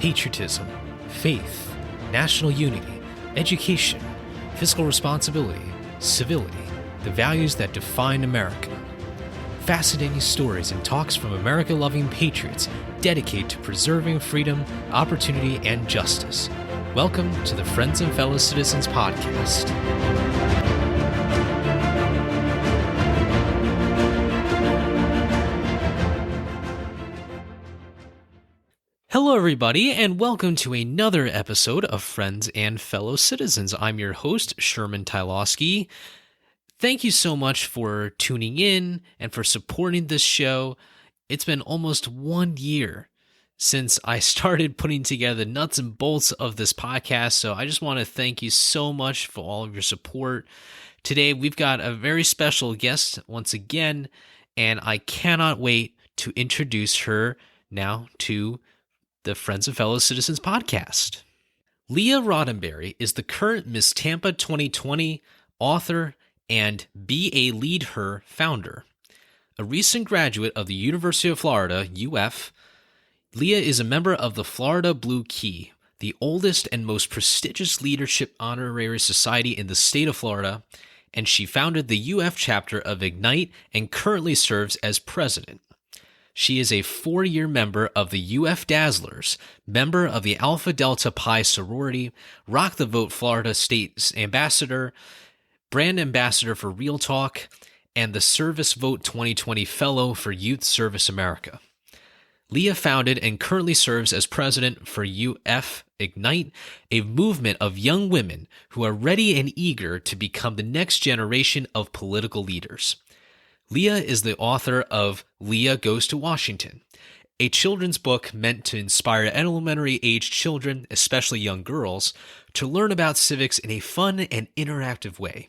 patriotism, faith, national unity, education, fiscal responsibility, civility, the values that define America. Fascinating stories and talks from America-loving patriots dedicated to preserving freedom, opportunity, and justice. Welcome to the Friends and Fellow Citizens podcast. Hello, everybody, and welcome to another episode of Friends and Fellow Citizens. I'm your host, Sherman Tylowski. Thank you so much for tuning in and for supporting this show. It's been almost 1 year since I started putting together the nuts and bolts of this podcast, so I just want to thank you so much for all of your support. Today, we've got a very special guest once again, and I cannot wait to introduce her now to the Friends and Fellow Citizens podcast. Leah Roddenberry is the current Miss Tampa 2020 author and Be a Lead Her founder. A recent graduate of the University of Florida, UF, Leah is a member of the Florida Blue Key, the oldest and most prestigious leadership honorary society in the state of Florida, and she founded the UF chapter of Ignite and currently serves as president. She is a 4-year member of the UF Dazzlers, member of the Alpha Delta Pi sorority, Rock the Vote Florida State Ambassador, brand ambassador for Real Talk, and the Service Vote 2020 Fellow for Youth Service America. Leah founded and currently serves as president for UF Ignite, a movement of young women who are ready and eager to become the next generation of political leaders. Leah is the author of Leah Goes to Washington, a children's book meant to inspire elementary-aged children, especially young girls, to learn about civics in a fun and interactive way.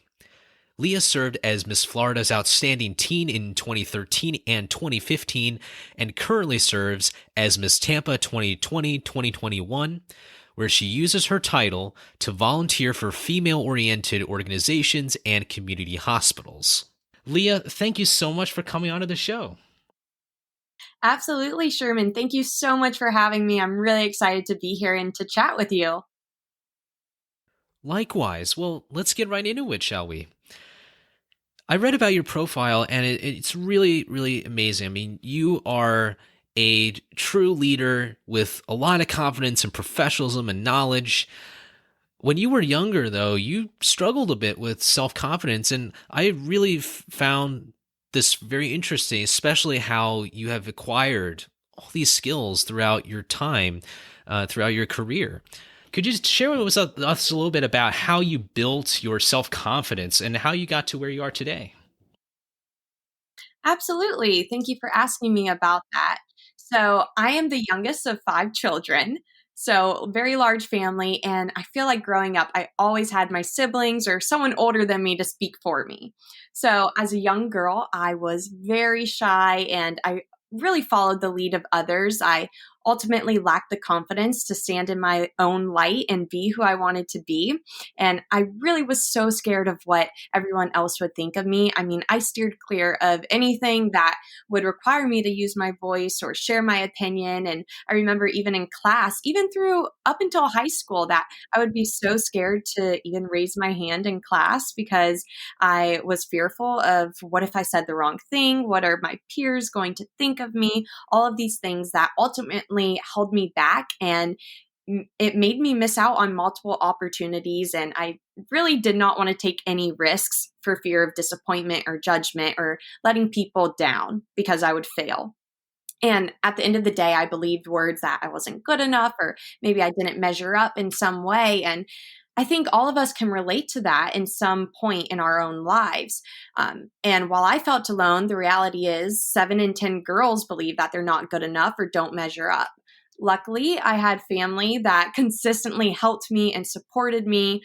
Leah served as Miss Florida's Outstanding Teen in 2013 and 2015, and currently serves as Miss Tampa 2020-2021, where she uses her title to volunteer for female-oriented organizations and community hospitals. Leah, thank you so much for coming onto the show. Absolutely, Sherman. Thank you so much for having me. I'm really excited to be here and to chat with you. Likewise. Well, let's get right into it, shall we? I read about your profile, and it's really, really amazing. I mean, you are a true leader with a lot of confidence and professionalism and knowledge. When you were younger, though, you struggled a bit with self-confidence, and I really found this very interesting, especially how you have acquired all these skills throughout your time, throughout your career. Could you share with us a little bit about how you built your self-confidence and how you got to where you are today? Absolutely. Thank you for asking me about that. So I am the youngest of 5 children. So very large family. And I feel like growing up, I always had my siblings or someone older than me to speak for me. So as a young girl, I was very shy and I really followed the lead of others. I ultimately lacked the confidence to stand in my own light and be who I wanted to be. And I really was so scared of what everyone else would think of me. I mean, I steered clear of anything that would require me to use my voice or share my opinion. And I remember even in class, even through up until high school, that I would be so scared to even raise my hand in class because I was fearful of what if I said the wrong thing? What are my peers going to think of me? All of these things that ultimately held me back, and it made me miss out on multiple opportunities. And I really did not want to take any risks for fear of disappointment or judgment or letting people down because I would fail. And at the end of the day, I believed words that I wasn't good enough, or maybe I didn't measure up in some way. And I think all of us can relate to that in some point in our own lives. And while I felt alone, the reality is 7 in 10 girls believe that they're not good enough or don't measure up. Luckily, I had family that consistently helped me and supported me.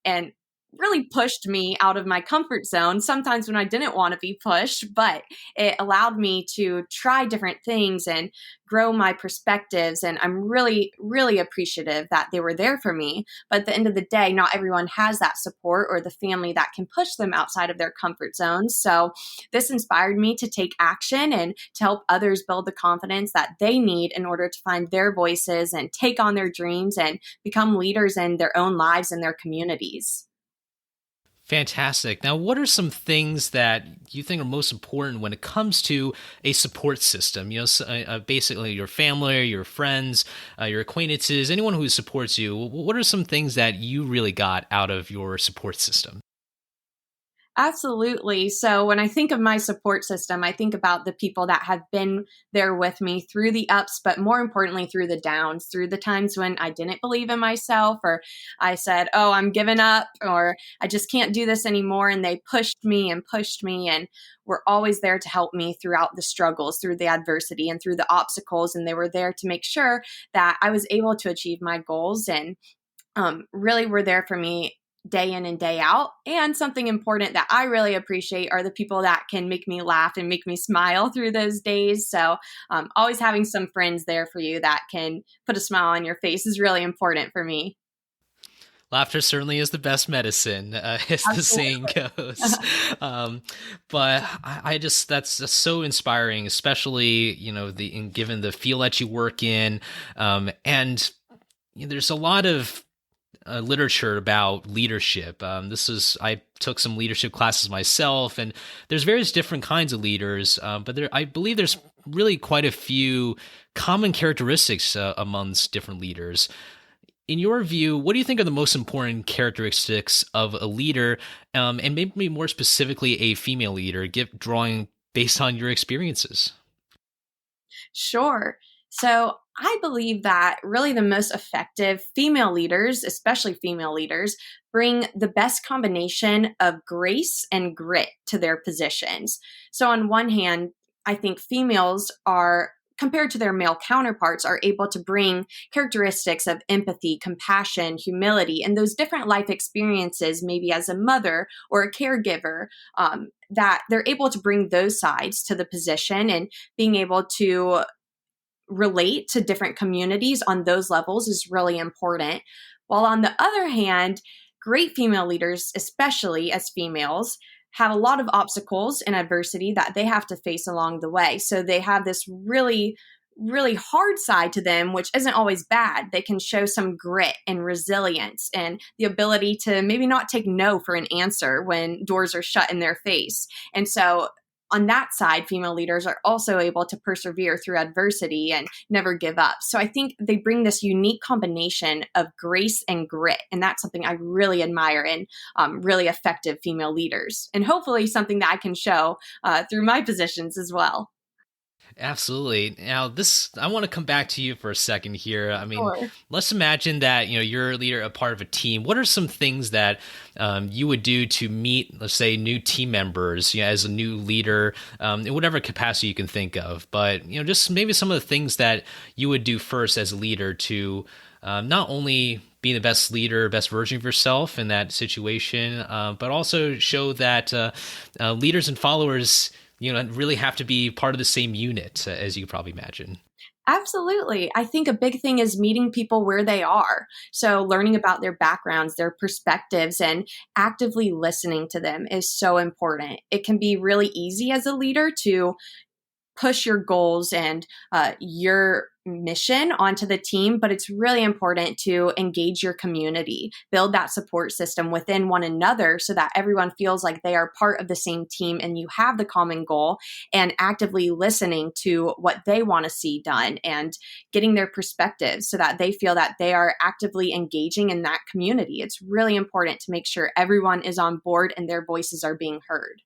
And really pushed me out of my comfort zone sometimes when I didn't want to be pushed, but it allowed me to try different things and grow my perspectives. And I'm really, really appreciative that they were there for me. But at the end of the day, not everyone has that support or the family that can push them outside of their comfort zones. So this inspired me to take action and to help others build the confidence that they need in order to find their voices and take on their dreams and become leaders in their own lives and their communities. Fantastic. Now, what are some things that you think are most important when it comes to a support system? Basically your family, your friends, your acquaintances, anyone who supports you. What are some things that you really got out of your support system? Absolutely. So when I think of my support system, I think about the people that have been there with me through the ups, but more importantly, through the downs, through the times when I didn't believe in myself, or I said, oh, I'm giving up, or I just can't do this anymore. And they pushed me and were always there to help me throughout the struggles, through the adversity and through the obstacles. And they were there to make sure that I was able to achieve my goals and really were there for me day in and day out. And something important that I really appreciate are the people that can make me laugh and make me smile through those days. So always having some friends there for you that can put a smile on your face is really important for me. Laughter certainly is the best medicine, as the saying Absolutely. goes. But I just that's so inspiring, especially given the field that you work in, and there's a lot of literature about leadership. I took some leadership classes myself, and there's various different kinds of leaders, but I believe there's really quite a few common characteristics amongst different leaders. In your view, what do you think are the most important characteristics of a leader, and maybe more specifically a female leader, drawing based on your experiences? Sure. So I believe that really the most effective female leaders, especially female leaders, bring the best combination of grace and grit to their positions. So, on one hand, I think females are, compared to their male counterparts, are able to bring characteristics of empathy, compassion, humility, and those different life experiences, maybe as a mother or a caregiver, that they're able to bring those sides to the position and being able to relate to different communities on those levels is really important. While on the other hand, great female leaders, especially as females, have a lot of obstacles and adversity that they have to face along the way. So they have this really, really hard side to them, which isn't always bad. They can show some grit and resilience and the ability to maybe not take no for an answer when doors are shut in their face. And so on that side, female leaders are also able to persevere through adversity and never give up. So I think they bring this unique combination of grace and grit. And that's something I really admire in really effective female leaders. And hopefully something that I can show through my positions as well. Absolutely. Now, I want to come back to you for a second here. I mean, Sure. let's imagine that you're a leader, a part of a team. What are some things that you would do to meet, let's say, new team members, as a new leader, in whatever capacity you can think of? But just maybe some of the things that you would do first as a leader to not only be the best leader, best version of yourself in that situation, but also show that leaders and followers really have to be part of the same unit, as you could probably imagine. Absolutely. I think a big thing is meeting people where they are. So, learning about their backgrounds, their perspectives, and actively listening to them is so important. It can be really easy as a leader to push your goals and your mission onto the team, but it's really important to engage your community, build that support system within one another so that everyone feels like they are part of the same team and you have the common goal, and actively listening to what they want to see done and getting their perspectives so that they feel that they are actively engaging in that community. It's really important to make sure everyone is on board and their voices are being heard.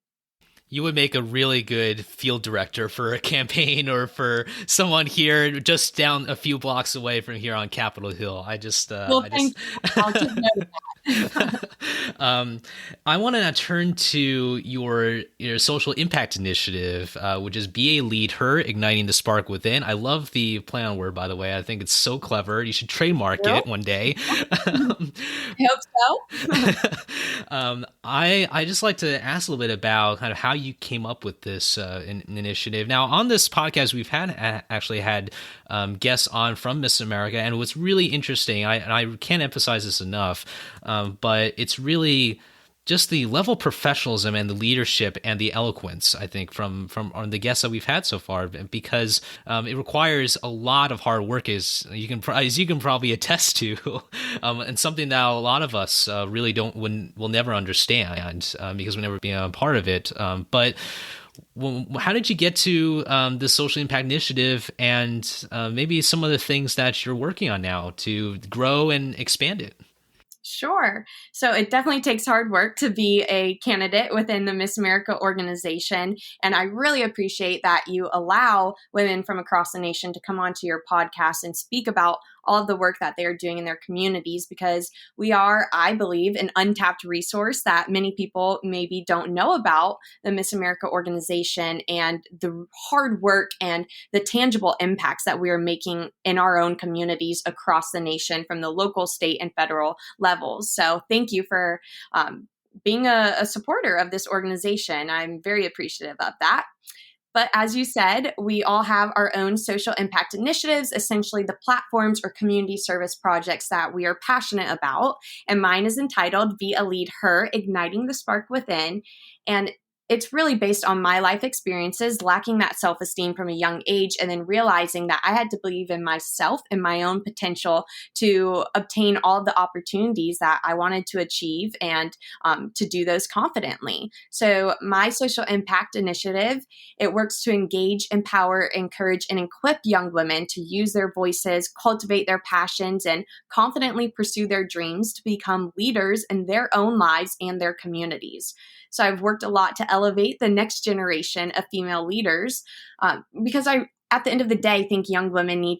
You would make a really good field director for a campaign or for someone here just down a few blocks away from here on Capitol Hill. Well, thank you. I'll take note of that. um, I want to now turn to your social impact initiative, which is Be a Lead Her, Igniting the Spark Within. I love the play on word, by the way. I think it's so clever. You should trademark Well, it one day. I hope so. I just like to ask a little bit about kind of how you came up with this initiative. Now, on this podcast, we've actually had guests on from Miss America, and what's really interesting, I can't emphasize this enough, but it's really just the level of professionalism and the leadership and the eloquence, I think, from the guests that we've had so far, because it requires a lot of hard work, as you can probably attest to, and something that a lot of us really will never understand because we've never been a part of it. But how did you get to the social impact initiative, and maybe some of the things that you're working on now to grow and expand it? Sure. So it definitely takes hard work to be a candidate within the Miss America organization. And I really appreciate that you allow women from across the nation to come onto your podcast and speak about all of the work that they're doing in their communities, because we are, I believe, an untapped resource that many people maybe don't know about the Miss America organization and the hard work and the tangible impacts that we are making in our own communities across the nation from the local, state, and federal levels. So thank you for being a supporter of this organization. I'm very appreciative of that. But as you said, we all have our own social impact initiatives, essentially the platforms or community service projects that we are passionate about. And mine is entitled Be a Lead Her, Igniting the Spark Within. And it's really based on my life experiences, lacking that self-esteem from a young age, and then realizing that I had to believe in myself and my own potential to obtain all of the opportunities that I wanted to achieve, and to do those confidently. So my social impact initiative, it works to engage, empower, encourage, and equip young women to use their voices, cultivate their passions, and confidently pursue their dreams to become leaders in their own lives and their communities. So I've worked a lot to elevate the next generation of female leaders, because at the end of the day, think young women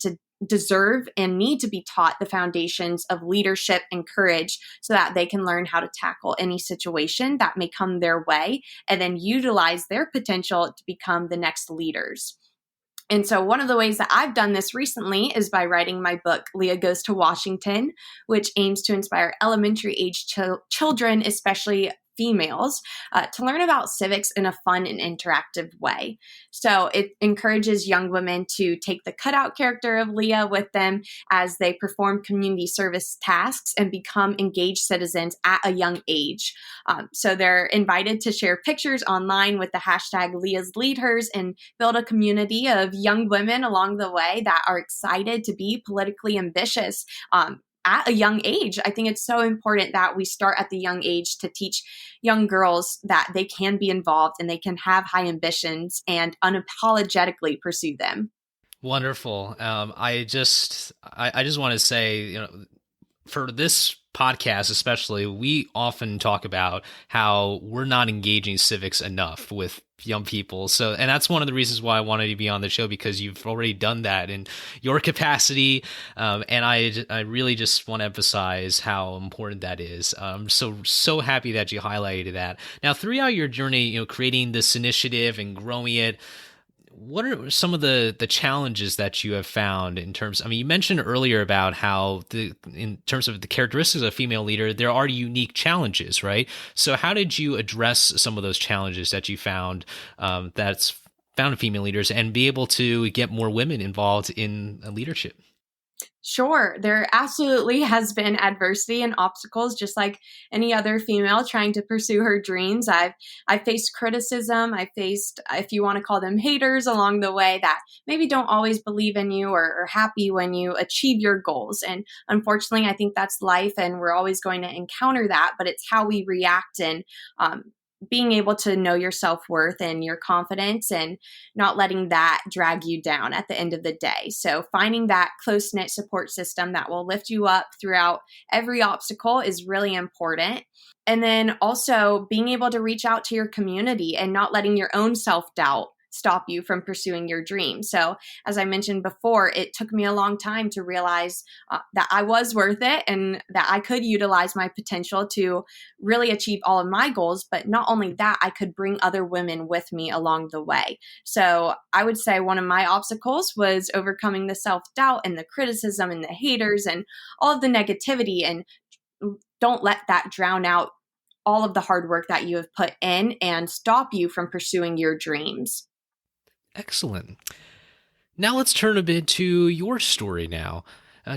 deserve and need to be taught the foundations of leadership and courage so that they can learn how to tackle any situation that may come their way and then utilize their potential to become the next leaders. And so one of the ways that I've done this recently is by writing my book, Leah Goes to Washington, which aims to inspire elementary age children, especially females, to learn about civics in a fun and interactive way. So it encourages young women to take the cutout character of Leah with them as they perform community service tasks and become engaged citizens at a young age. So they're invited to share pictures online with the hashtag Leah's Lead Hers and build a community of young women along the way that are excited to be politically ambitious. At a young age. I think it's so important that we start at the young age to teach young girls that they can be involved and they can have high ambitions and unapologetically pursue them. Wonderful. I just want to say, for this podcast especially, we often talk about how we're not engaging civics enough with young people. So, and that's one of the reasons why I wanted to be on the show, because you've already done that in your capacity. And I really just want to emphasize how important that is. So happy that you highlighted that. Now, throughout your journey, creating this initiative and growing it, what are some of the challenges that you have found in terms? I mean, you mentioned earlier about how in terms of the characteristics of a female leader, there are unique challenges, right? So how did you address some of those challenges that you found that's found in female leaders, and be able to get more women involved in leadership? Sure, there absolutely has been adversity and obstacles, just like any other female trying to pursue her dreams. I faced criticism. I faced, if you want to call them haters, along the way that maybe don't always believe in you or are happy when you achieve your goals. And unfortunately, I think that's life, and we're always going to encounter that. But it's how we react, and being able to know your self-worth and your confidence and not letting that drag you down at the end of the day. So finding that close-knit support system that will lift you up throughout every obstacle is really important. And then also being able to reach out to your community and not letting your own self doubt stop you from pursuing your dream. So, as I mentioned before, it took me a long time to realize that I was worth it and that I could utilize my potential to really achieve all of my goals. But not only that, I could bring other women with me along the way. So, I would say one of my obstacles was overcoming the self doubt and the criticism and the haters and all of the negativity. And don't let that drown out all of the hard work that you have put in and stop you from pursuing your dreams. Excellent. Now let's turn a bit to your story now.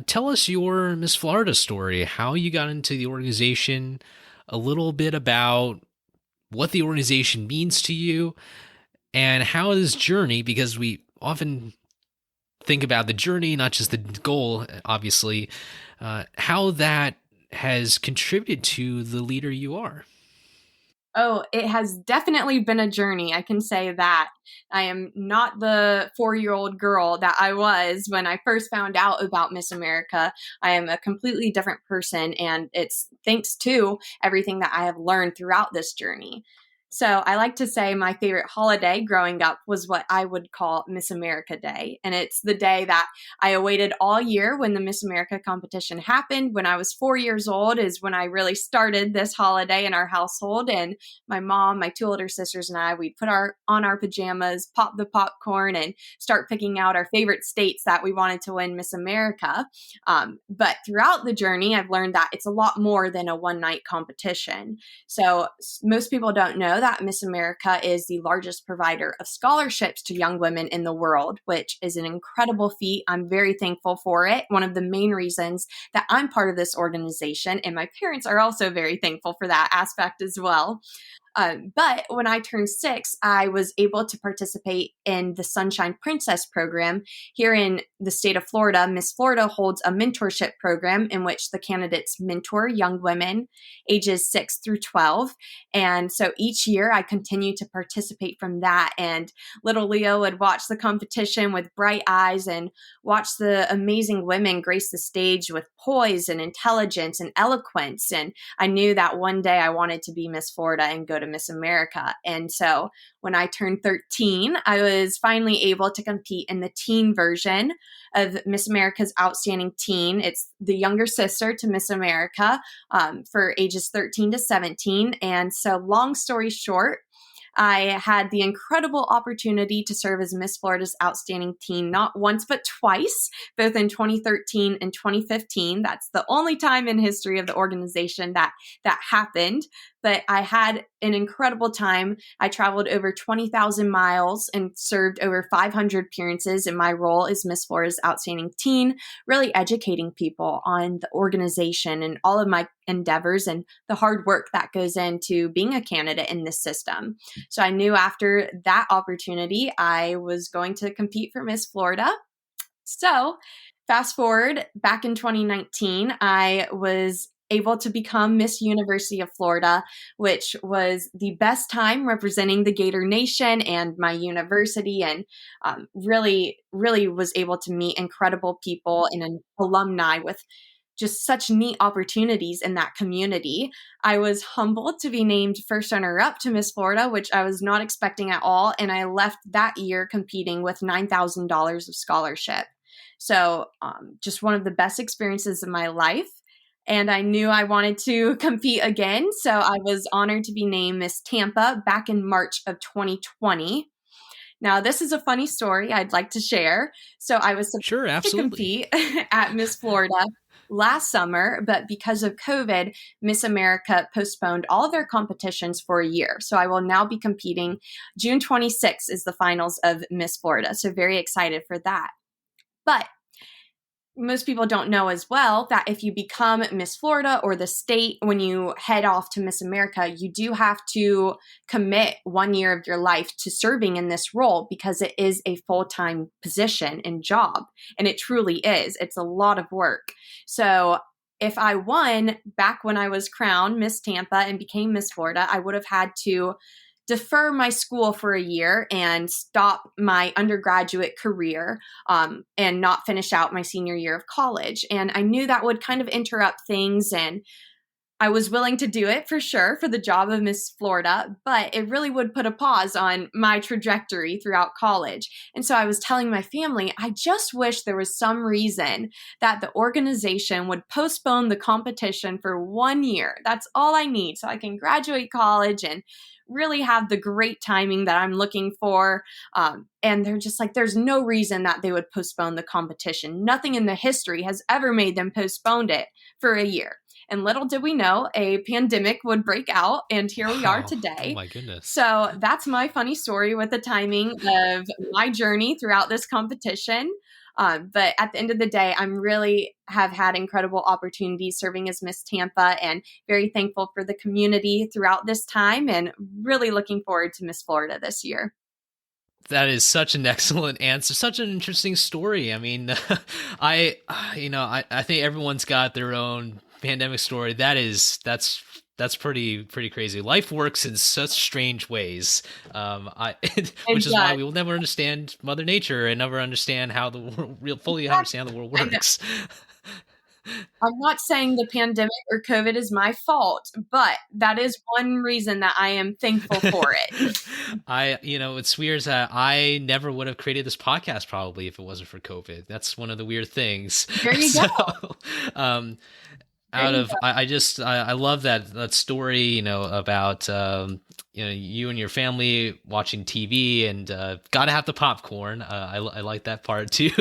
Tell us your Miss Florida story, how you got into the organization, a little bit about what the organization means to you, and how this journey, because we often think about the journey, not just the goal, obviously, how that has contributed to the leader you are. Oh, it has definitely been a journey. I can say that. I am not the 4-year-old girl that I was when I first found out about Miss America. I am a completely different person, and it's thanks to everything that I have learned throughout this journey. So I like to say my favorite holiday growing up was what I would call Miss America Day. And it's the day that I awaited all year when the Miss America competition happened. When I was 4 years old is when I really started this holiday in our household. And my mom, my two older sisters, and I, we'd put on our pajamas, pop the popcorn, and start picking out our favorite states that we wanted to win Miss America. But throughout the journey, I've learned that it's a lot more than a one-night competition. So most people don't know that Miss America is the largest provider of scholarships to young women in the world, which is an incredible feat. I'm very thankful for it. One of the main reasons that I'm part of this organization, and my parents are also very thankful for that aspect as well. But when I turned 6, I was able to participate in the Sunshine Princess program here in the state of Florida. Miss Florida holds a mentorship program in which the candidates mentor young women ages 6 through 12. And so each year I continue to participate from that. And little Leah would watch the competition with bright eyes and watch the amazing women grace the stage with poise and intelligence and eloquence. And I knew that one day I wanted to be Miss Florida and go to Miss America. And so when I turned 13, I was finally able to compete in the teen version of Miss America's Outstanding Teen. It's the younger sister to Miss America for ages 13 to 17. And so long story short, I had the incredible opportunity to serve as Miss Florida's Outstanding Teen, not once, but twice, both in 2013 and 2015. That's the only time in history of the organization that happened. But I had an incredible time. I traveled over 20,000 miles and served over 500 appearances in my role as Miss Florida's Outstanding Teen, really educating people on the organization and all of my endeavors and the hard work that goes into being a candidate in this system. So I knew after that opportunity, I was going to compete for Miss Florida. So fast forward back in 2019, I was able to become Miss University of Florida, which was the best time representing the Gator Nation and my university, and really, really was able to meet incredible people and an alumni with just such neat opportunities in that community. I was humbled to be named first runner-up to Miss Florida, which I was not expecting at all, and I left that year competing with $9,000 of scholarship. So just one of the best experiences of my life. And I knew I wanted to compete again. So I was honored to be named Miss Tampa back in March of 2020. Now, this is a funny story I'd like to share. So I was Sure, supposed to absolutely. compete at Miss Florida last summer, but because of COVID, Miss America postponed all of their competitions for a year. So I will now be competing. June 26th is the finals of Miss Florida. So very excited for that. But most people don't know as well that if you become Miss Florida or the state, when you head off to Miss America, you do have to commit 1 year of your life to serving in this role because it is a full-time position and job. And it truly is. It's a lot of work. So if I won back when I was crowned Miss Tampa and became Miss Florida, I would have had to defer my school for a year and stop my undergraduate career and not finish out my senior year of college. And I knew that would kind of interrupt things. And I was willing to do it for sure for the job of Miss Florida, but it really would put a pause on my trajectory throughout college. And so I was telling my family, I just wish there was some reason that the organization would postpone the competition for 1 year. That's all I need so I can graduate college and really have the great timing that I'm looking for. And they're just like, there's no reason that they would postpone the competition. Nothing in the history has ever made them postpone it for a year. And little did we know a pandemic would break out, and here we are Wow. Oh today. my goodness. So that's my funny story with the timing of my journey throughout this competition. But at the end of the day, I'm really have had incredible opportunities serving as Miss Tampa, and very thankful for the community throughout this time, and really looking forward to Miss Florida this year. That is such an excellent answer, such an interesting story. I mean, I think everyone's got their own pandemic story. That's pretty crazy. Life works in such strange ways, which is why we will never understand Mother Nature and never understand how the world fully understand the world works. I'm not saying the pandemic or COVID is my fault, but that is one reason that I am thankful for it. It's weird that I never would have created this podcast probably if it wasn't for COVID. That's one of the weird things. There you go. I love that story, about, you and your family watching TV and, gotta have the popcorn. I like that part too.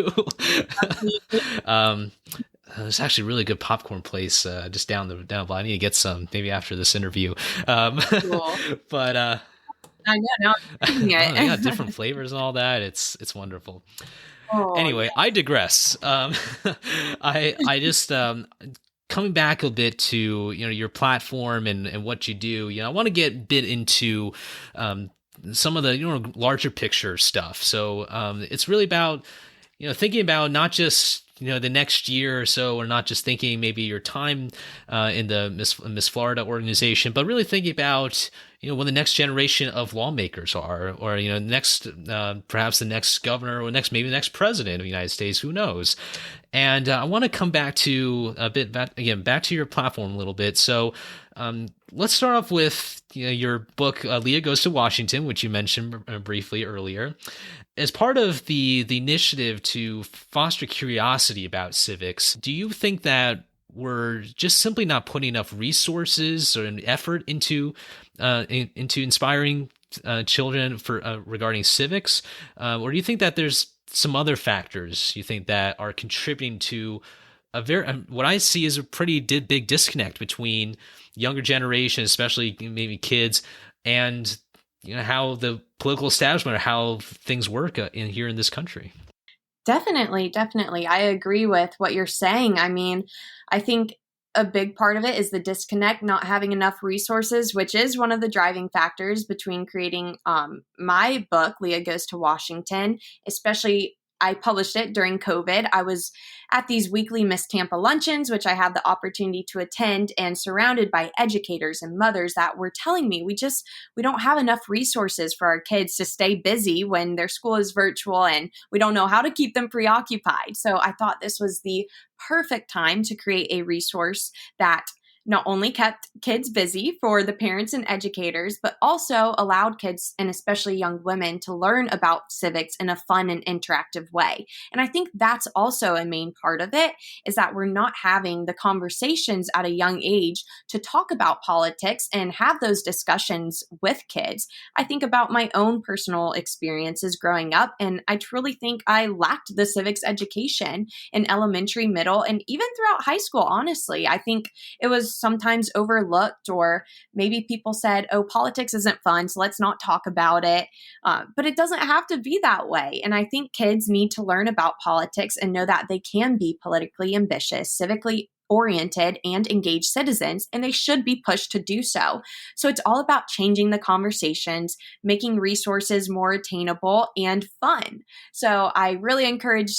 There's actually a really good popcorn place, just down the block. I need to get some maybe after this interview. Cool. But, I know, now I'm thinking it. they got different flavors and all that. It's wonderful. Oh, Anyway, yeah. I digress. I just, coming back a bit to your platform and what you do. I want to get a bit into some of the larger picture stuff. So it's really about thinking about not just the next year or so, or not just thinking maybe your time in the Miss Florida organization, but really thinking about when the next generation of lawmakers are, or next perhaps the next governor, or maybe the next president of the United States, who knows. And I want to come back to back to your platform a little bit. So let's start off with your book, Leah Goes to Washington, which you mentioned briefly earlier. As part of the initiative to foster curiosity about civics, do you think that we're just simply not putting enough resources or an effort into inspiring children for regarding civics, or do you think that there's some other factors you think that are contributing to what I see is a pretty big disconnect between younger generation, especially maybe kids, and how the political establishment or how things work here in this country? Definitely. I agree with what you're saying. I mean, I think a big part of it is the disconnect, not having enough resources, which is one of the driving factors between creating my book, Leah Goes to Washington. Especially, I published it during COVID. I was at these weekly Miss Tampa luncheons, which I had the opportunity to attend, and surrounded by educators and mothers that were telling me we don't have enough resources for our kids to stay busy when their school is virtual, and we don't know how to keep them preoccupied. So I thought this was the perfect time to create a resource that not only kept kids busy for the parents and educators, but also allowed kids, and especially young women, to learn about civics in a fun and interactive way. And I think that's also a main part of it, is that we're not having the conversations at a young age to talk about politics and have those discussions with kids. I think about my own personal experiences growing up, and I truly think I lacked the civics education in elementary, middle, and even throughout high school, honestly. I think it was sometimes overlooked, or maybe people said, oh, politics isn't fun, so let's not talk about it. But it doesn't have to be that way. And I think kids need to learn about politics and know that they can be politically ambitious, civically oriented, and engaged citizens, and they should be pushed to do so. So it's all about changing the conversations, making resources more attainable and fun. So I really encourage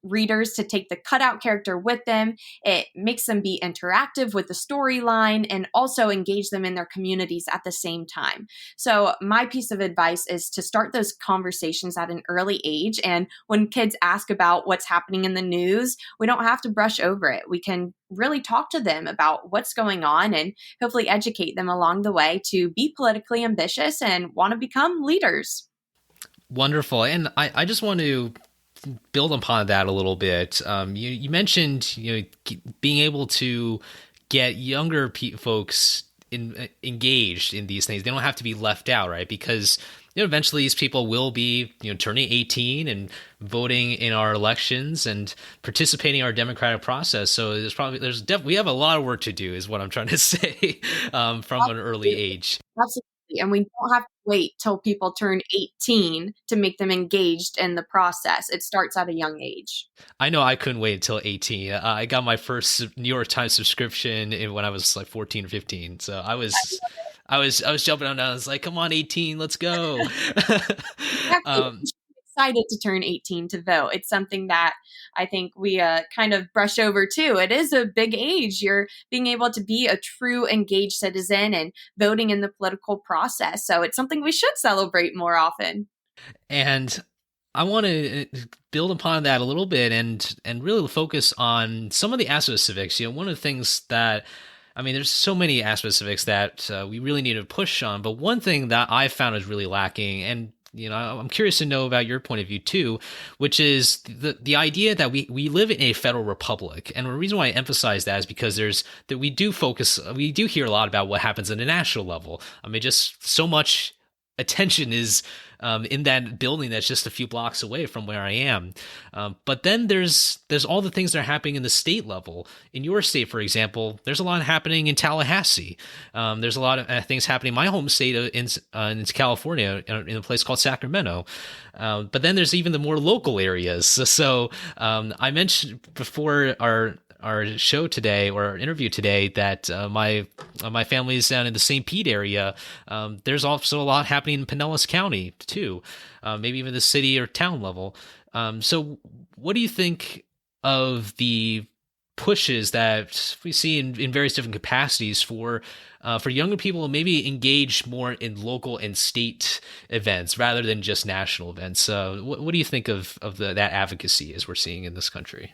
readers to take the cutout character with them. It makes them be interactive with the storyline and also engage them in their communities at the same time. So, my piece of advice is to start those conversations at an early age. And when kids ask about what's happening in the news, we don't have to brush over it. We can really talk to them about what's going on and hopefully educate them along the way to be politically ambitious and want to become leaders. Wonderful. And I just want to build upon that a little bit. You mentioned being able to get younger folks engaged in these things. They don't have to be left out, right? Because eventually these people will be turning 18 and voting in our elections and participating in our democratic process. So we have a lot of work to do, is what I'm trying to say, from an early age. Absolutely. And we don't have to wait till people turn 18 to make them engaged in the process. It starts at a young age. I know I couldn't wait until 18. I got my first New York Times subscription when I was like 14 or 15. So I was jumping on. I was like, "Come on, 18, let's go!" Excited to turn 18 to vote. It's something that I think we kind of brush over too. It is a big age. You're being able to be a true engaged citizen and voting in the political process. So it's something we should celebrate more often. And I want to build upon that a little bit and really focus on some of the aspects of civics. One of the things that there's so many aspects of civics that we really need to push on. But one thing that I found is really lacking, and I'm curious to know about your point of view too, which is the idea that we live in a federal republic. And the reason why I emphasize that is because we do hear a lot about what happens at a national level. Just so much attention is in that building that's just a few blocks away from where I am. But then there's all the things that are happening in the state level. In your state, for example, there's a lot happening in Tallahassee. There's a lot of things happening in my home state in California, in a place called Sacramento. But then there's even the more local areas. So I mentioned before our show today, or our interview today, that my family is down in the St. Pete area. There's also a lot happening in Pinellas County too, maybe even the city or town level. So what do you think of the pushes that we see in various different capacities for younger people to maybe engage more in local and state events rather than just national events? What do you think of that advocacy as we're seeing in this country?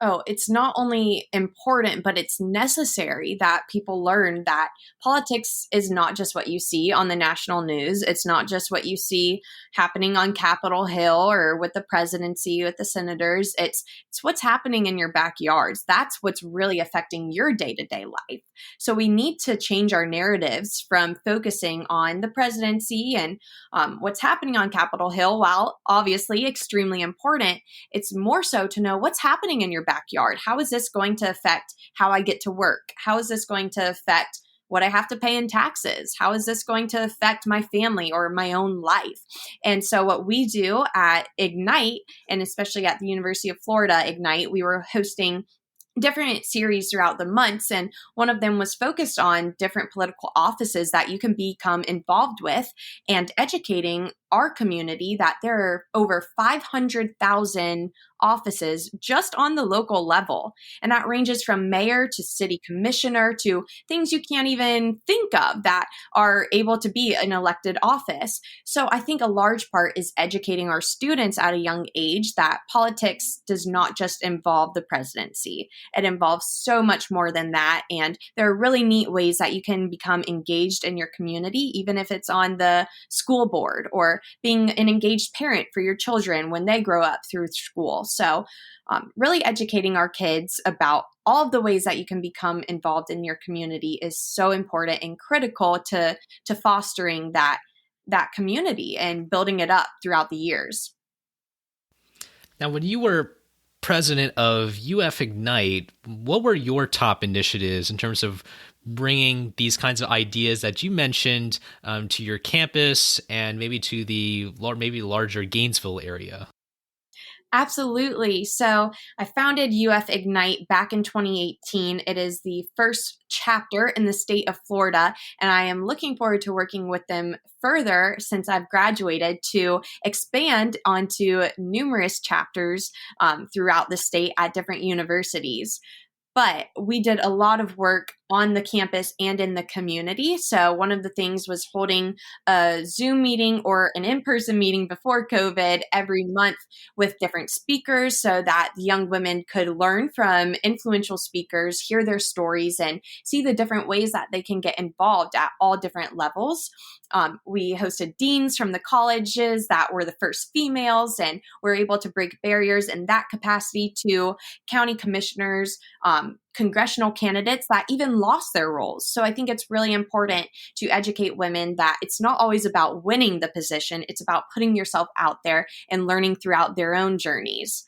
Oh, it's not only important, but it's necessary that people learn that politics is not just what you see on the national news. It's not just what you see happening on Capitol Hill or with the presidency, with the senators. It's what's happening in your backyards. That's what's really affecting your day-to-day life. So we need to change our narratives from focusing on the presidency and what's happening on Capitol Hill. While obviously extremely important, it's more so to know what's happening in your backyard. How is this going to affect how I get to work? How is this going to affect what I have to pay in taxes? How is this going to affect my family or my own life? And so what we do at Ignite, and especially at the University of Florida Ignite, we were hosting different series throughout the months, and one of them was focused on different political offices that you can become involved with and educating our community that there are over 500,000 offices just on the local level. And that ranges from mayor to city commissioner to things you can't even think of that are able to be an elected office. So I think a large part is educating our students at a young age that politics does not just involve the presidency. It involves so much more than that. And there are really neat ways that you can become engaged in your community, even if it's on the school board or being an engaged parent for your children when they grow up through school. So really educating our kids about all of the ways that you can become involved in your community is so important and critical to fostering that community and building it up throughout the years. Now, when you were president of UF Ignite, what were your top initiatives in terms of bringing these kinds of ideas that you mentioned to your campus and maybe to the maybe larger Gainesville area? Absolutely. So I founded UF Ignite back in 2018. It is the first chapter in the state of Florida, and I am looking forward to working with them further since I've graduated to expand onto numerous chapters throughout the state at different universities. But we did a lot of work on the campus and in the community. So one of the things was holding a Zoom meeting or an in-person meeting before COVID every month with different speakers so that young women could learn from influential speakers, hear their stories, and see the different ways that they can get involved at all different levels. We hosted deans from the colleges that were the first females, and we're able to break barriers in that capacity to county commissioners, congressional candidates that even lost their roles. So I think it's really important to educate women that it's not always about winning the position, it's about putting yourself out there and learning throughout their own journeys.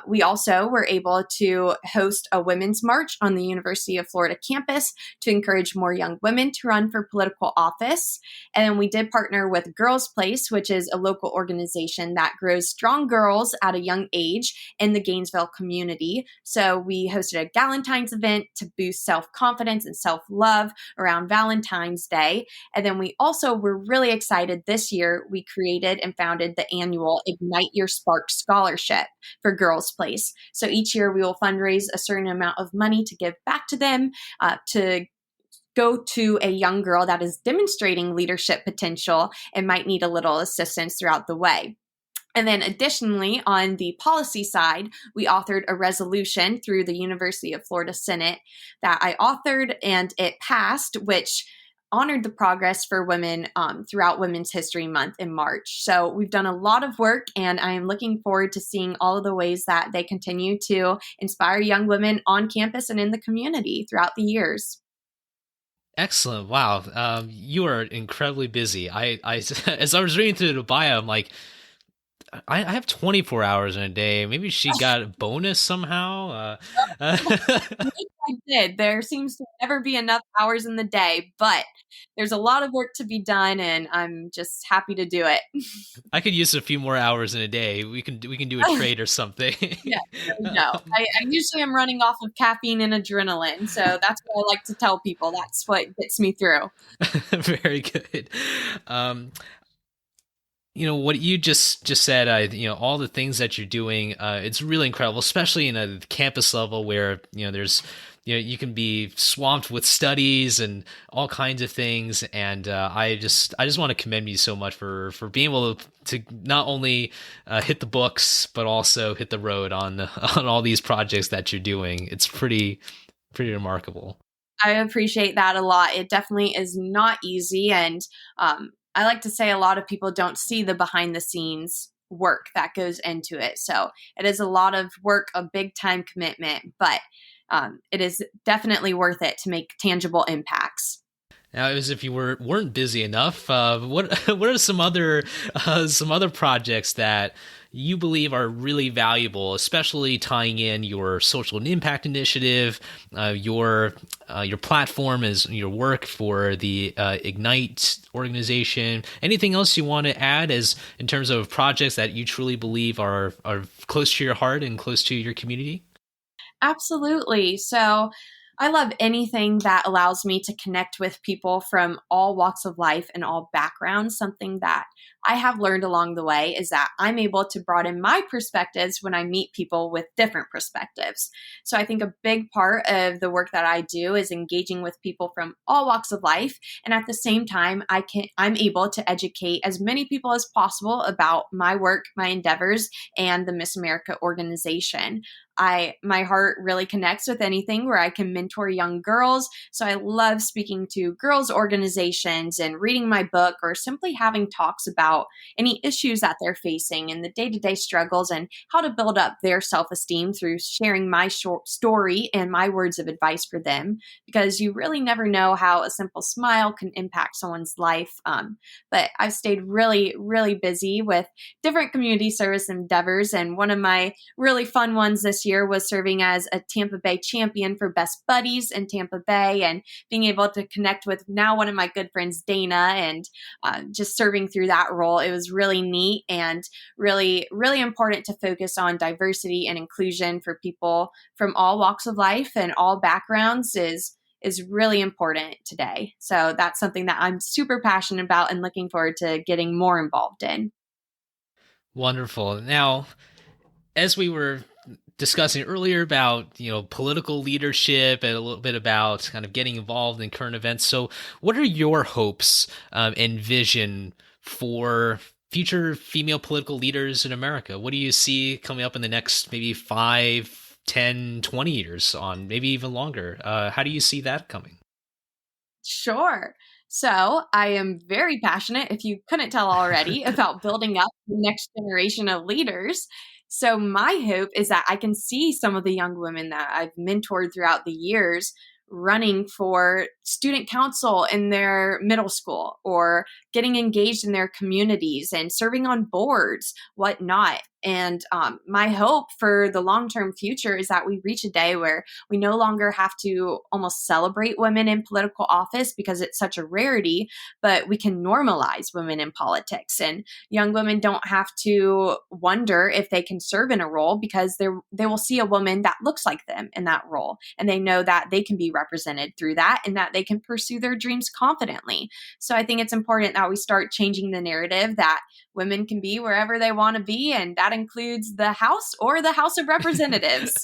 We also were able to host a women's march on the University of Florida campus to encourage more young women to run for political office. And then we did partner with Girls Place, which is a local organization that grows strong girls at a young age in the Gainesville community. So we hosted a Galentine's event to boost self-confidence and self-love around Valentine's Day. And then we also were really excited this year. We created and founded the annual Ignite Your Spark Scholarship for Girls Place. So each year we will fundraise a certain amount of money to give back to them, to go to a young girl that is demonstrating leadership potential and might need a little assistance throughout the way. And then additionally, on the policy side, we authored a resolution through the University of Florida Senate that I authored and it passed, which honored the progress for women throughout Women's History Month in March. So we've done a lot of work, and I am looking forward to seeing all of the ways that they continue to inspire young women on campus and in the community throughout the years. Excellent. Wow. You are incredibly busy. As I was reading through the bio, I'm like, I have 24 hours in a day. Maybe she got a bonus somehow. I did. There seems to never be enough hours in the day, but there's a lot of work to be done, and I'm just happy to do it. I could use a few more hours in a day. We can do a trade or something. Yeah, no. I usually am running off of caffeine and adrenaline, so that's what I like to tell people. That's what gets me through. Very good. What you just said, all the things that you're doing, it's really incredible, especially in a campus level where, there's, you can be swamped with studies and all kinds of things. And I just want to commend you so much for being able to not only hit the books, but also hit the road on all these projects that you're doing. It's pretty remarkable. I appreciate that a lot. It definitely is not easy. And I like to say a lot of people don't see the behind the scenes work that goes into it. So it is a lot of work, a big time commitment, but it is definitely worth it to make tangible impacts. Now, as if you weren't busy enough, what are some other projects that you believe are really valuable, especially tying in your social impact initiative, your platform as your work for the Ignite organization? Anything else you want to add as in terms of projects that you truly believe are close to your heart and close to your community? Absolutely. So I love anything that allows me to connect with people from all walks of life and all backgrounds. Something that I have learned along the way is that I'm able to broaden my perspectives when I meet people with different perspectives. So I think a big part of the work that I do is engaging with people from all walks of life. And at the same time, I'm able to educate as many people as possible about my work, my endeavors, and the Miss America organization. My heart really connects with anything where I can mentor young girls. So I love speaking to girls' organizations and reading my book or simply having talks about any issues that they're facing and the day-to-day struggles and how to build up their self-esteem through sharing my short story and my words of advice for them, because you really never know how a simple smile can impact someone's life. But I've stayed really, really busy with different community service endeavors, and one of my really fun ones this year was serving as a Tampa Bay champion for Best Buddies in Tampa Bay and being able to connect with now one of my good friends, Dana, and just serving through that role, it was really neat and really, really important to focus on diversity and inclusion for people from all walks of life and all backgrounds is really important today. So that's something that I'm super passionate about and looking forward to getting more involved in. Wonderful. Now, as we were discussing earlier about, political leadership and a little bit about kind of getting involved in current events. So what are your hopes and vision for future female political leaders in America? What do you see coming up in the next maybe 5, 10, 20 years on, maybe even longer? How do you see that coming? Sure. So I am very passionate, if you couldn't tell already, about building up the next generation of leaders. So my hope is that I can see some of the young women that I've mentored throughout the years running for student council in their middle school or getting engaged in their communities and serving on boards, whatnot. And my hope for the long-term future is that we reach a day where we no longer have to almost celebrate women in political office because it's such a rarity, but we can normalize women in politics. And young women don't have to wonder if they can serve in a role because they will see a woman that looks like them in that role. And they know that they can be represented through that and that they can pursue their dreams confidently. So I think it's important that we start changing the narrative that women can be wherever they want to be, and that includes the House or the House of Representatives.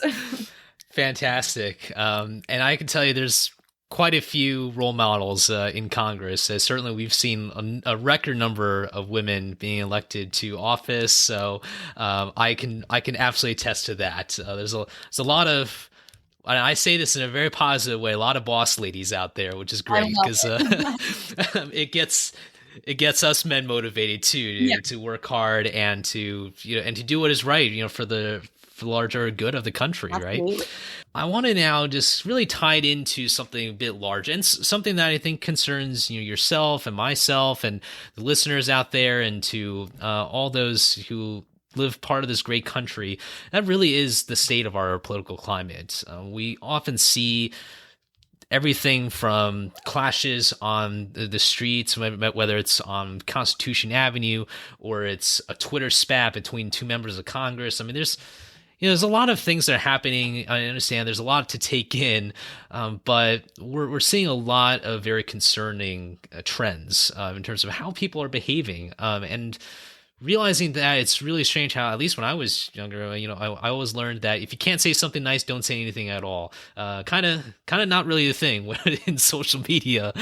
Fantastic. And I can tell you there's quite a few role models in Congress. Certainly, we've seen a record number of women being elected to office. So I can absolutely attest to that. There's a lot of, and I say this in a very positive way, a lot of boss ladies out there, which is great because it gets us men motivated too to work hard and to do what is right, for the larger good of the country. Absolutely. Right. I want to now just really tie it into something a bit larger and something that I think concerns yourself and myself and the listeners out there, and to all those who live part of this great country. That really is the state of our political climate. We often see everything from clashes on the streets, whether it's on Constitution Avenue or it's a Twitter spat between two members of Congress. I mean, there's a lot of things that are happening. I understand there's a lot to take in, but we're seeing a lot of very concerning trends in terms of how people are behaving, and realizing that it's really strange how, at least when I was younger, I always learned that if you can't say something nice, don't say anything at all. Kind of not really a thing in social media.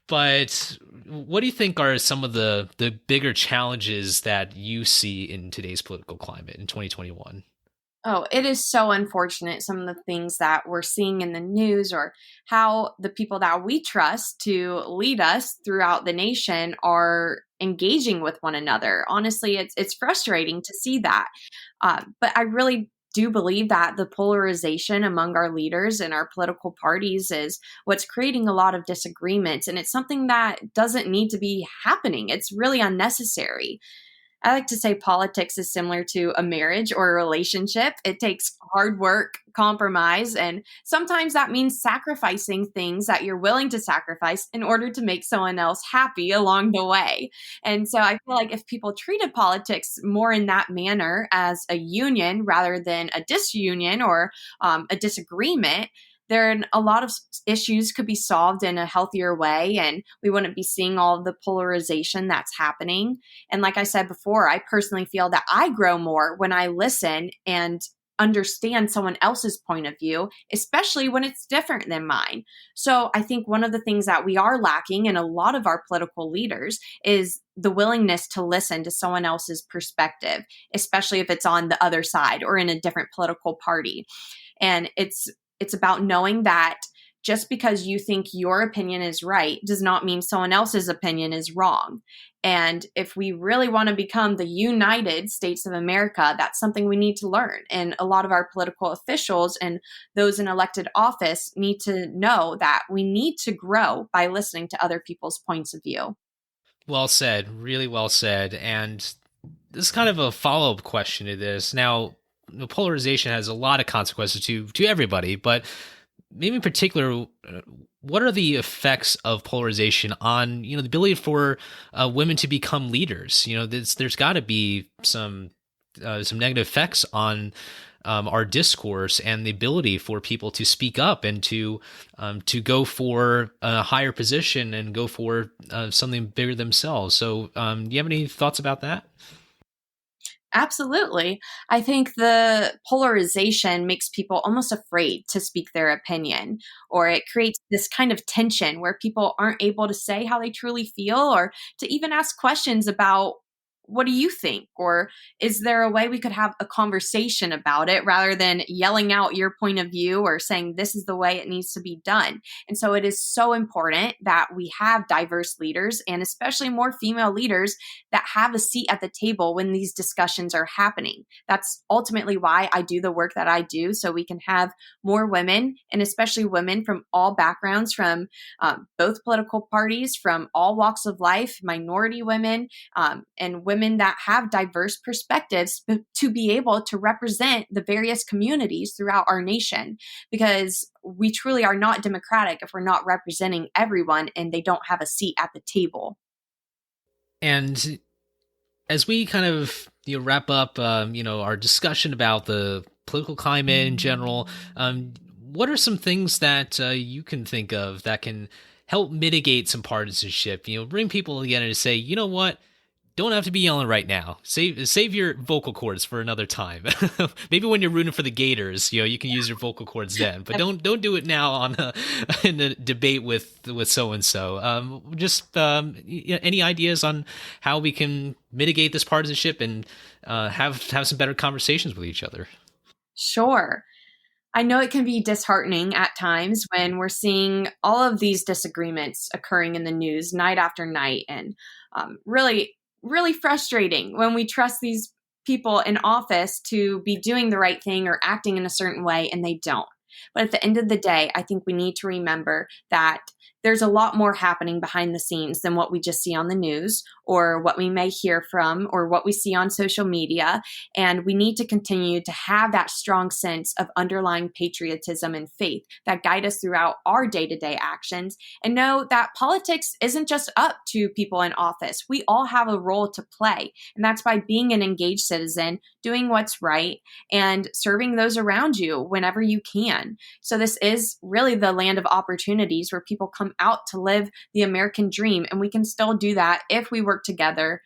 But what do you think are some of the bigger challenges that you see in today's political climate in 2021? Oh, it is so unfortunate, some of the things that we're seeing in the news, or how the people that we trust to lead us throughout the nation are engaging with one another. Honestly, it's frustrating to see that. But I really do believe that the polarization among our leaders and our political parties is what's creating a lot of disagreement. And it's something that doesn't need to be happening. It's really unnecessary. I like to say politics is similar to a marriage or a relationship. It takes hard work, compromise, and sometimes that means sacrificing things that you're willing to sacrifice in order to make someone else happy along the way. And so I feel like if people treated politics more in that manner as a union rather than a disunion or a disagreement, then a lot of issues could be solved in a healthier way, and we wouldn't be seeing all of the polarization that's happening. And like I said before, I personally feel that I grow more when I listen and understand someone else's point of view, especially when it's different than mine. So I think one of the things that we are lacking in a lot of our political leaders is the willingness to listen to someone else's perspective, especially if it's on the other side or in a different political party. And it's about knowing that just because you think your opinion is right does not mean someone else's opinion is wrong. And if we really want to become the United States of America, that's something we need to learn. And a lot of our political officials and those in elected office need to know that we need to grow by listening to other people's points of view. Well said. Really well said. And this is kind of a follow-up question to this. Now, polarization has a lot of consequences to everybody, but maybe in particular, what are the effects of polarization on the ability for women to become leaders? There's got to be some negative effects on our discourse and the ability for people to speak up and to go for a higher position and go for something bigger themselves. So, do you have any thoughts about that? Absolutely. I think the polarization makes people almost afraid to speak their opinion, or it creates this kind of tension where people aren't able to say how they truly feel or to even ask questions about what do you think? Or is there a way we could have a conversation about it rather than yelling out your point of view or saying this is the way it needs to be done? And so it is so important that we have diverse leaders and especially more female leaders that have a seat at the table when these discussions are happening. That's ultimately why I do the work that I do, so we can have more women, and especially women from all backgrounds, from both political parties, from all walks of life, minority women, and women that have diverse perspectives to be able to represent the various communities throughout our nation. Because we truly are not democratic if we're not representing everyone and they don't have a seat at the table. And as we kind of wrap up, our discussion about the political climate in general, what are some things that you can think of that can help mitigate some partisanship? Bring people together to say, you know what, don't have to be yelling right now. Save your vocal cords for another time. Maybe when you're rooting for the Gators, you can use your vocal cords then. But don't do it now in a debate with so and so. Just any ideas on how we can mitigate this partisanship and have some better conversations with each other? Sure. I know it can be disheartening at times when we're seeing all of these disagreements occurring in the news night after night, and really, really frustrating when we trust these people in office to be doing the right thing or acting in a certain way and they don't. But at the end of the day, I think we need to remember that there's a lot more happening behind the scenes than what we just see on the news or what we may hear from or what we see on social media. And we need to continue to have that strong sense of underlying patriotism and faith that guide us throughout our day to day actions, and know that politics isn't just up to people in office. We all have a role to play. And that's by being an engaged citizen, doing what's right, and serving those around you whenever you can. So this is really the land of opportunities where people come out to live the American dream. And we can still do that if we work together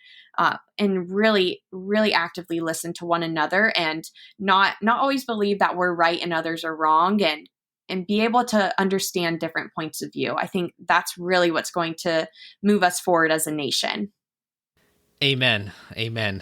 and really, really actively listen to one another, and not always believe that we're right and others are wrong, and be able to understand different points of view. I think that's really what's going to move us forward as a nation. Amen. Amen.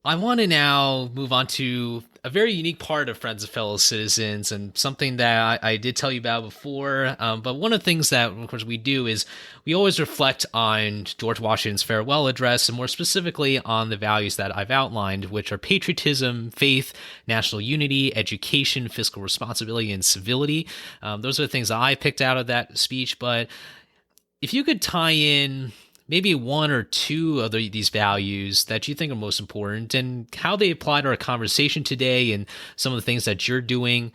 I want to now move on to a very unique part of Friends of Fellow Citizens, and something that I did tell you about before. But one of the things that, of course, we do is we always reflect on George Washington's farewell address, and more specifically on the values that I've outlined, which are patriotism, faith, national unity, education, fiscal responsibility, and civility. Those are the things that I picked out of that speech. But if you could tie in maybe one or two of these values that you think are most important and how they apply to our conversation today and some of the things that you're doing,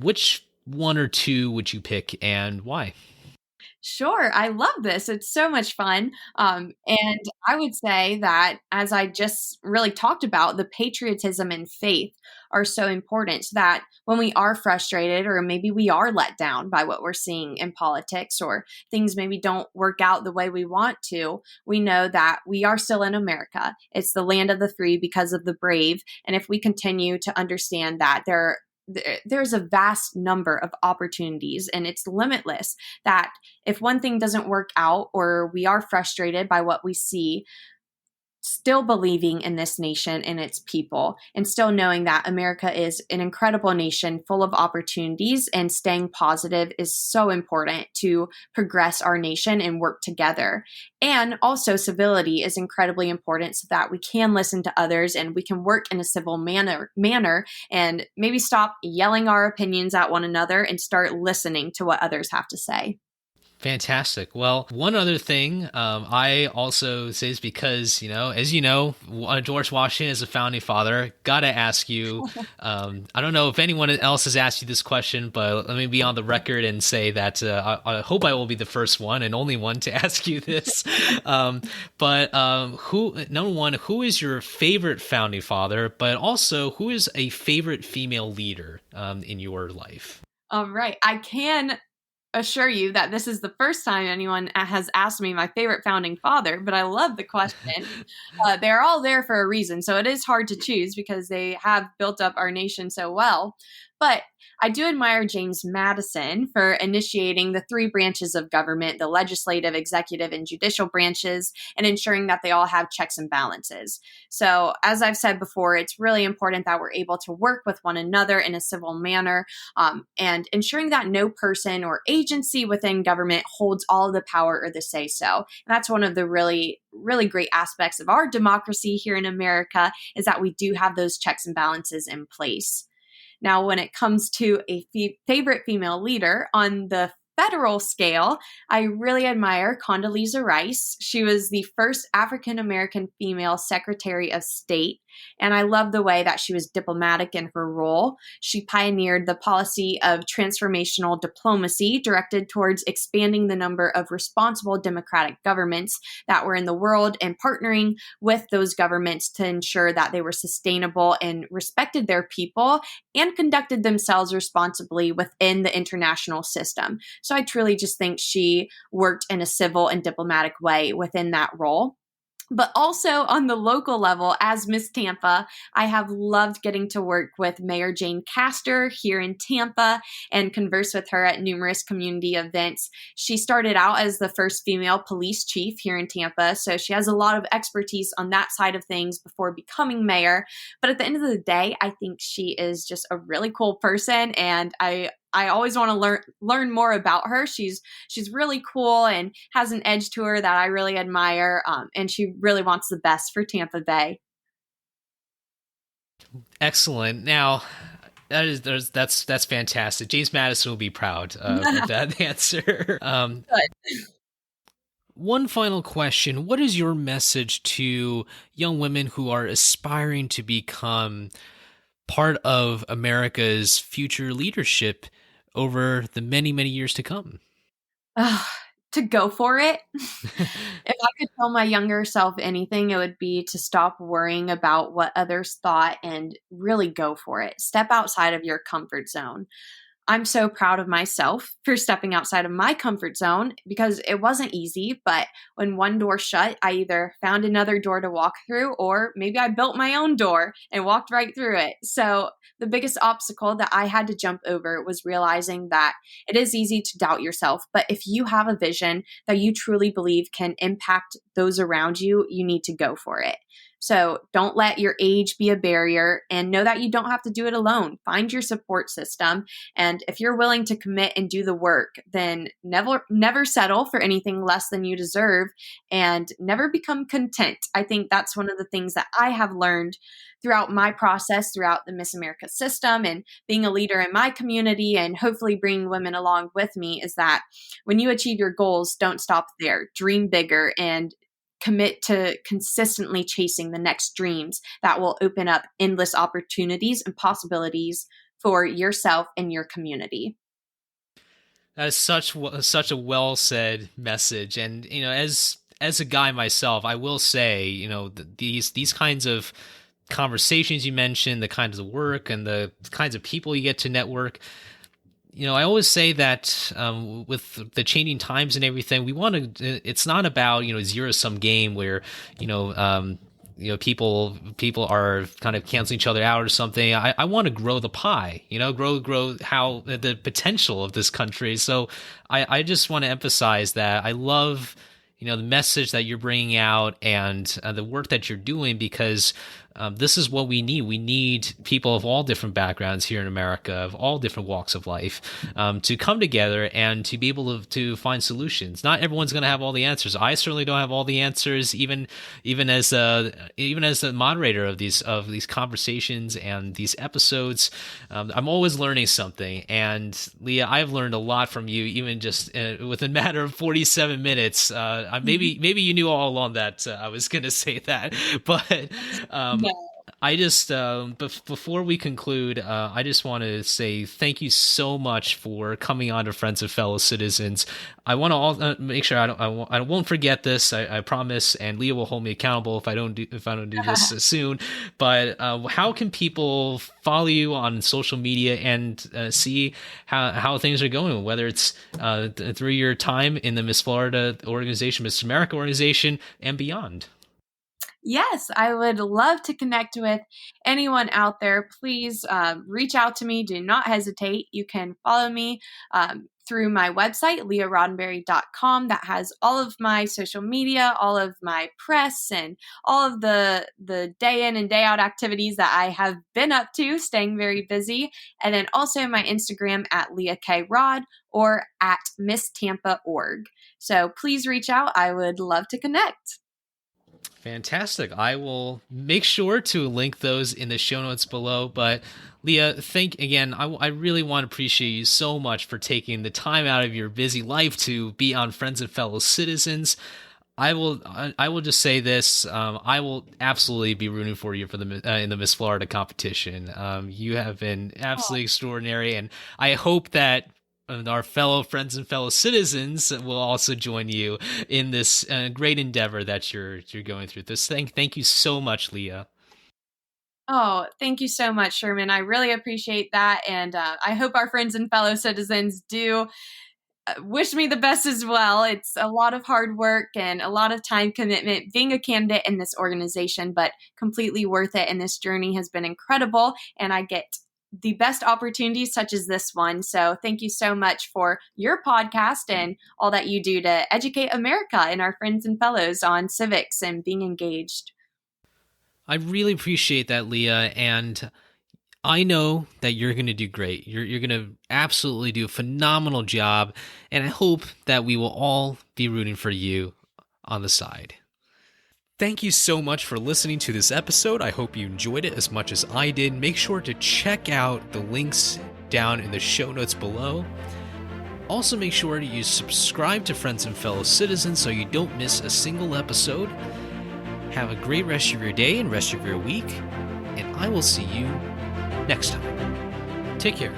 which one or two would you pick and why? Sure. I love this. It's so much fun. And I would say that, as I just really talked about, the patriotism and faith are so important, so that when we are frustrated or maybe we are let down by what we're seeing in politics, or things maybe don't work out the way we want to, we know that we are still in America. It's the land of the free because of the brave. And if we continue to understand that there's a vast number of opportunities and it's limitless, that if one thing doesn't work out or we are frustrated by what we see, still believing in this nation and its people, and still knowing that America is an incredible nation full of opportunities, and staying positive is so important to progress our nation and work together. And also civility is incredibly important, so that we can listen to others and we can work in a civil manner and maybe stop yelling our opinions at one another and start listening to what others have to say. Fantastic. Well, one other thing I also say is because, as you know, George Washington is a founding father. Gotta ask you, I don't know if anyone else has asked you this question, but let me be on the record and say that I hope I will be the first one and only one to ask you this. Number one, who is your favorite founding father, but also who is a favorite female leader in your life? All right. I can assure you that this is the first time anyone has asked me my favorite founding father, but I love the question. They're all there for a reason, so it is hard to choose because they have built up our nation so well. But I do admire James Madison for initiating the three branches of government, the legislative, executive, and judicial branches, and ensuring that they all have checks and balances. So, as I've said before, it's really important that we're able to work with one another in a civil manner, and ensuring that no person or agency within government holds all of the power or the say so. And that's one of the really great aspects of our democracy here in America, is that we do have those checks and balances in place. Now, when it comes to a favorite female leader on the federal scale, I really admire Condoleezza Rice. She was the first African American female Secretary of State, and I love the way that she was diplomatic in her role. She pioneered the policy of transformational diplomacy directed towards expanding the number of responsible democratic governments that were in the world and partnering with those governments to ensure that they were sustainable and respected their people and conducted themselves responsibly within the international system. So I truly just think she worked in a civil and diplomatic way within that role. But also on the local level, as Miss Tampa, I have loved getting to work with Mayor Jane Castor here in Tampa and converse with her at numerous community events. She started out as the first female police chief here in Tampa, so she has a lot of expertise on that side of things before becoming mayor. But at the end of the day, I think she is just a really cool person, and I always want to learn more about her. She's really cool and has an edge to her that I really admire, and she really wants the best for Tampa Bay. Excellent. Now, that's fantastic. James Madison will be proud of that answer. Good. One final question: what is your message to young women who are aspiring to become part of America's future leadership over the many, many years to come? To go for it. If I could tell my younger self anything, it would be to stop worrying about what others thought and really go for it. Step outside of your comfort zone. I'm so proud of myself for stepping outside of my comfort zone because it wasn't easy. But when one door shut, I either found another door to walk through, or maybe I built my own door and walked right through it. So the biggest obstacle that I had to jump over was realizing that it is easy to doubt yourself. But if you have a vision that you truly believe can impact those around you, you need to go for it. So don't let your age be a barrier, and know that you don't have to do it alone. Find your support system. And if you're willing to commit and do the work, then never settle for anything less than you deserve, and never become content. I think that's one of the things that I have learned throughout my process, throughout the Miss America system and being a leader in my community and hopefully bringing women along with me, is that when you achieve your goals, don't stop there. Dream bigger and commit to consistently chasing the next dreams that will open up endless opportunities and possibilities for yourself and your community. That is such a well said message, and as a guy myself, I will say, these kinds of conversations you mentioned, the kinds of work and the kinds of people you get to network. I always say that with the changing times and everything, we want to. It's not about zero sum game where people are kind of canceling each other out or something. I want to grow the pie. Grow how the potential of this country. So I just want to emphasize that I love the message that you're bringing out and the work that you're doing, because this is what we need. We need people of all different backgrounds here in America, of all different walks of life, to come together and to be able to find solutions. Not everyone's going to have all the answers. I certainly don't have all the answers, even as the moderator of these conversations and these episodes. I'm always learning something. And Leah, I've learned a lot from you, even just within a matter of 47 minutes. Maybe you knew all along that I was going to say that, but I just before we conclude, I just want to say thank you so much for coming on to Friends and Fellow Citizens. I want to make sure I won't forget this. I promise, and Leah will hold me accountable if I don't do this soon. But how can people follow you on social media and see how things are going? Whether it's through your time in the Miss Florida organization, Miss America organization, and beyond. Yes, I would love to connect with anyone out there. Please reach out to me. Do not hesitate. You can follow me through my website, leahroddenberry.com. That has all of my social media, all of my press, and all of the day in and day out activities that I have been up to, staying very busy. And then also my Instagram at Leah K. Rod or at Miss Tampa.org. So please reach out. I would love to connect. Fantastic. I will make sure to link those in the show notes below. But Leah, I really want to appreciate you so much for taking the time out of your busy life to be on Friends and Fellow Citizens. I will just say this. I will absolutely be rooting for you in the Miss Florida competition. You have been absolutely extraordinary, and I hope that our fellow friends and fellow citizens will also join you in this great endeavor that you're going through. Thank you so much, Leah. Oh, thank you so much, Sherman. I really appreciate that. And I hope our friends and fellow citizens do wish me the best as well. It's a lot of hard work and a lot of time commitment being a candidate in this organization, but completely worth it. And this journey has been incredible. And I get the best opportunities such as this one. So thank you so much for your podcast and all that you do to educate America and our friends and fellows on civics and being engaged. I really appreciate that, Leah, and I know that you're going to do great. You're going to absolutely do a phenomenal job, and I hope that we will all be rooting for you on the side. Thank you so much for listening to this episode. I hope you enjoyed it as much as I did. Make sure to check out the links down in the show notes below. Also, make sure to subscribe to Friends and Fellow Citizens so you don't miss a single episode. Have a great rest of your day and rest of your week, and I will see you next time. Take care.